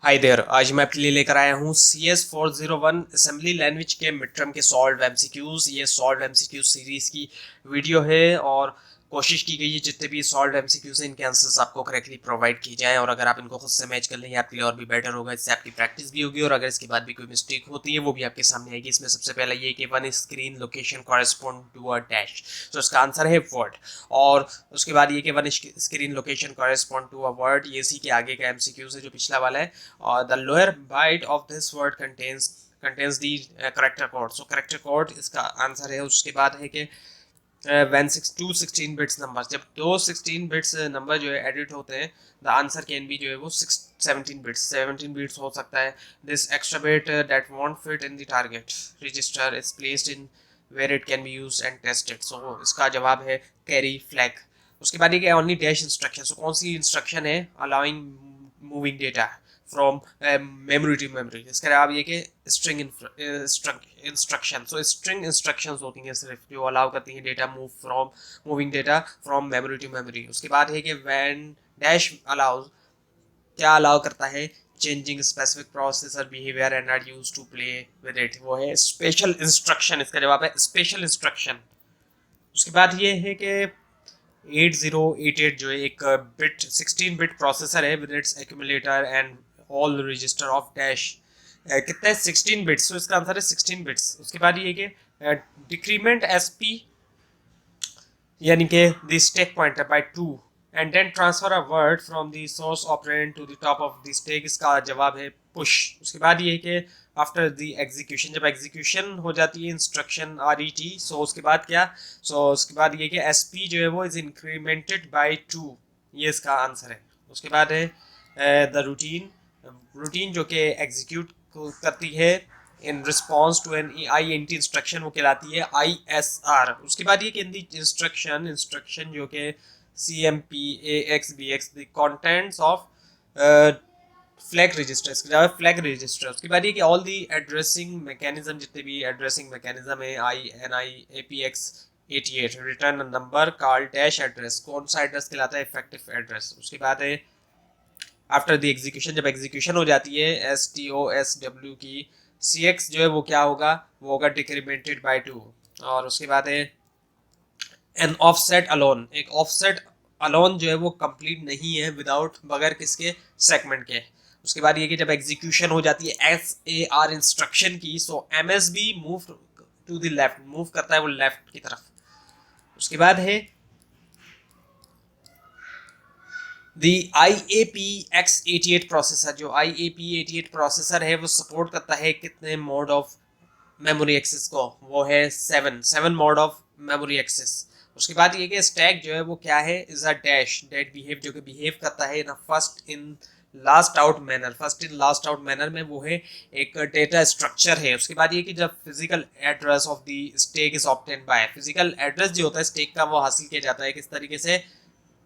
Hi there, आज मैं आपके लिए लेकर आया हूँ CS401 असेंबली लैंग्वेज के मिड टर्म के सॉल्व एमसीक्यूज। ये सॉल्व एमसीक्यूज सीरीज की वीडियो है और कोशिश की गई है जितने भी सॉल्व एमसीक्यूज हैं इनके आंसर्स आपको करेक्टली प्रोवाइड किए जाएं, और अगर आप इनको खुद से मैच कर लें आपके लिए और भी बेटर होगा। इससे आपकी प्रैक्टिस भी होगी और अगर इसके बाद भी कोई मिस्टेक होती है वो भी आपके सामने आएगी। इसमें सबसे पहला ये कि one screen location correspond to a dash, तो इसका आंसर है वर्ड। और उसके बाद ये कि one screen location correspond to a word, ये इसी के आगे का एमसीक्यूज है जो पिछला वाला है। और the lower byte of this word contains the character code, so character code इसका आंसर है। उसके बाद है कि when 16 बिट्स नंबर, जब दो 16 बिट्स नंबर जो है एडिट होते हैं, द आंसर कैन बी जो है वो 17 बिट्स हो सकता है। This extra bit that won't fit in the target register is placed in where it can be used and tested, so इसका जवाब है कैरी फ्लैग। उसके बाद ये ओनली डैश इंस्ट्रक्शन, सो कौन सी इंस्ट्रक्शन है allowing moving data from memory to memory. इसका जवाब ये कि string instruction, so string instructions होती हैं सिर्फ जो अलाउ करती हैं data moving data from memory to memory. उसके बाद है कि व्हेन डैश अलाउज, क्या अलाउ करता है changing specific processor behaviour and are used to play with it, वो है स्पेशल इंस्ट्रक्शन। इसका जवाब है स्पेशल इंस्ट्रक्शन। उसके बाद ये है कि 8088 जो है एक बिट 16 बिट प्रोसेसर है with its accumulator and all register of dash, कितना है 16 बिट्स, तो इसका आंसर है 16 बिट्स। उसके बाद ये कि डिक्रीमेंट एसपी यानी कि the stack pointer by 2 and then transfer a word from the source operand to the top of the stack, इसका जवाब है पुश। उसके बाद ये है कि आफ्टर द एग्जीक्यूशन, जब एग्जीक्यूशन हो जाती है इंस्ट्रक्शन RET, सो उसके बाद क्या, सो उसके बाद ये कि SP जो है वो इज इंक्रीमेंटेड बाय 2, ये इसका आंसर है। उसके बाद है द रूटीन जो कि एग्जीक्यूट करती है in response to an INT instruction, वो कहलाती है ISR। उसके बाद ये कि इंस्ट्रक्शन जो कि CMP AXBX the contents of flag register, इसके जवाब फ्लैग रजिस्टर। उसके बाद ये कि ऑल दी एड्रेसिंग मैकेनिज्म, जितने भी एड्रेसिंग मैकेनिज्म है INI APX 88 return number call dash address, कौन सा एड्रेस कहलाता है इफेक्टिव एड्रेस। उसके बाद है आफ्टर द एग्जीक्यूशन, जब एग्जीक्यूशन हो जाती है STOSW की CX जो है वो क्या होगा, वो होगा डिक्रीमेंटेड बाय 2। और उसके बाद है एन ऑफसेट अलोन, एक ऑफसेट अलोन जो है वो कंप्लीट नहीं है विदाउट, बगैर किसके, सेगमेंट के। उसके बाद ये कि जब एग्जीक्यूशन हो जाती है SAR इंस्ट्रक्शन की, so MSB move to the left, move करता है वो लेफ्ट की तरफ। उसके बाद है दी IAPX88 प्रोसेसर, जो IAP88 प्रोसेसर है वो सपोर्ट करता है कितने मोड ऑफ मेमोरी एक्सेस को, वो है 7 मोड ऑफ मेमोरी एक्सेस। उसके बाद ये कि स्टैक जो है वो क्या है, is a dash that behave, जो कि बिहेव करता है ना first in last out manner, first in last out manner में, वो है एक डेटा स्ट्रक्चर है। उसके बाद ये कि जब physical address of the stack is obtained by, physical address जो होता है स्टैक का वो हासिल किया जाता है किस तरीके से,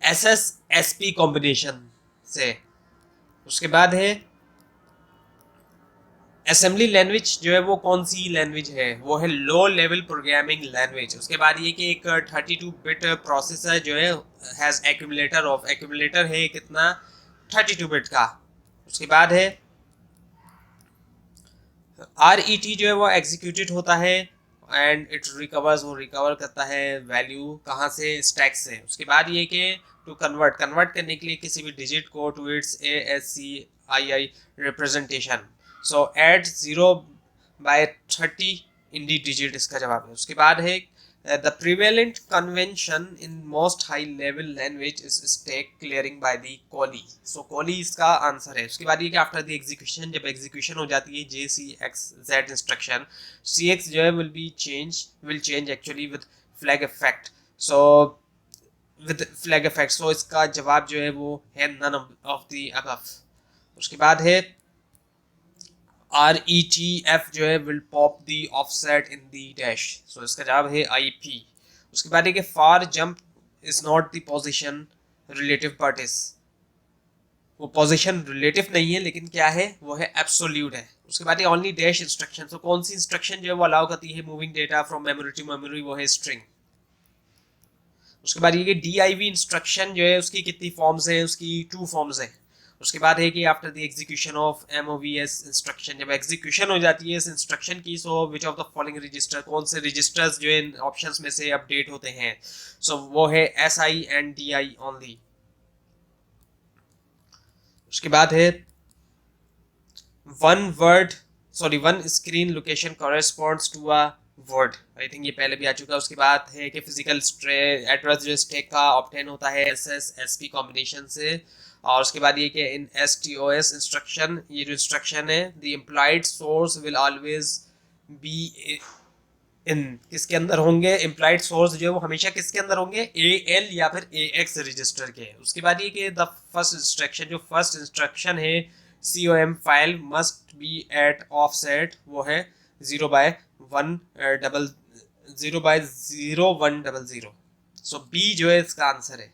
SSSP कॉम्बिनेशन से। उसके बाद है असेंबली लैंग्वेज जो है वो कौन सी लैंग्वेज है, वो है लो लेवल प्रोग्रामिंग लैंग्वेज। उसके बाद ये कि एक 32 बिट प्रोसेसर जो है हैज एक्यूमुलेटर है कितना, 32 बिट का। उसके बाद है RET जो है वो एग्जीक्यूटेड होता है एंड इट रिकवर्स, वो रिकवर करता है वैल्यू कहाँ से, स्टैक से। उसके बाद ये कि टू कन्वर्ट करने के लिए किसी भी डिजिट को to its ASCII representation, so add 0/30 in the digit, इसका जवाब है। उसके बाद है the prevalent convention in most high level language is stack clearing by the callee, so callee इसका आंसर है। उसके बाद ये कि आफ्टर द एग्जीक्यूशन, जब एग्जीक्यूशन हो जाती है JCXZ इंस्ट्रक्शन, CX जो है will change actually with flag effect, so with flag effect, so इसका जवाब जो है वो है नन ऑफ द अबव। उसके बाद है RETF जो है will pop the offset in the dash, so इसका जवाब है IP। उसके बाद है कि far jump is not the position relative but is, वो पोजीशन रिलेटिव नहीं है लेकिन क्या है, वो है एब्सोल्यूट है। उसके बाद ये ओनली डैश इंस्ट्रक्शन, तो कौन सी इंस्ट्रक्शन जो है वो अलाउ करती है moving data from memory to memory, वो है स्ट्रिंग। उसके बाद ये DIV इंस्ट्रक्शन जो है उसकी कितनी फॉर्म्स हैं, उसकी 2 फॉर्म्स हैं। उसके बाद है कि after the execution of MOVS instruction, जब एग्जीक्यूशन हो जाती है इस इंस्ट्रक्शन की, so which of the following register, कौन से रजिस्टर्स जो इन ऑप्शंस में से अपडेट होते हैं, सो वो है SI एंड DI ओनली। उसके बाद है one screen location corresponds to a word, I think ये पहले भी आ चुका है। उसके बाद है कि फिजिकल एड्रेस जो स्टैक का ऑब्टेन होता है SSSP कॉम्बिनेशन से। और उसके बाद ये कि इन STOS इंस्ट्रक्शन, ये जो इंस्ट्रक्शन है, the implied source will always be in, किसके अंदर होंगे, इम्प्लाइड सोर्स जो है वो हमेशा किसके अंदर होंगे, AL या फिर AX रजिस्टर के। उसके बाद ये कि द फर्स्ट इंस्ट्रक्शन, जो फर्स्ट इंस्ट्रक्शन है COM file must be at offset, वो है 0/0100। सो B जो है इसका आंसर है।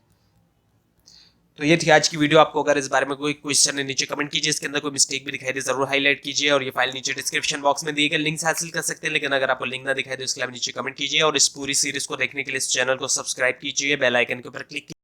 तो ये थी आज की वीडियो। आपको अगर इस बारे में कोई क्वेश्चन है नीचे कमेंट कीजिए, इसके अंदर कोई मिस्टेक भी दिखाई दे जरूर हाईलाइट कीजिए, और ये फाइल नीचे डिस्क्रिप्शन बॉक्स में दिए गए लिंक से हासिल कर सकते हैं। लेकिन अगर आपको लिंक ना दिखाई दे इसके लिए नीचे कमेंट कीजिए, और इस पूरी सीरीज को देखने के लिए इस चैनल को सब्सक्राइब कीजिए, बेल आइकन के ऊपर क्लिक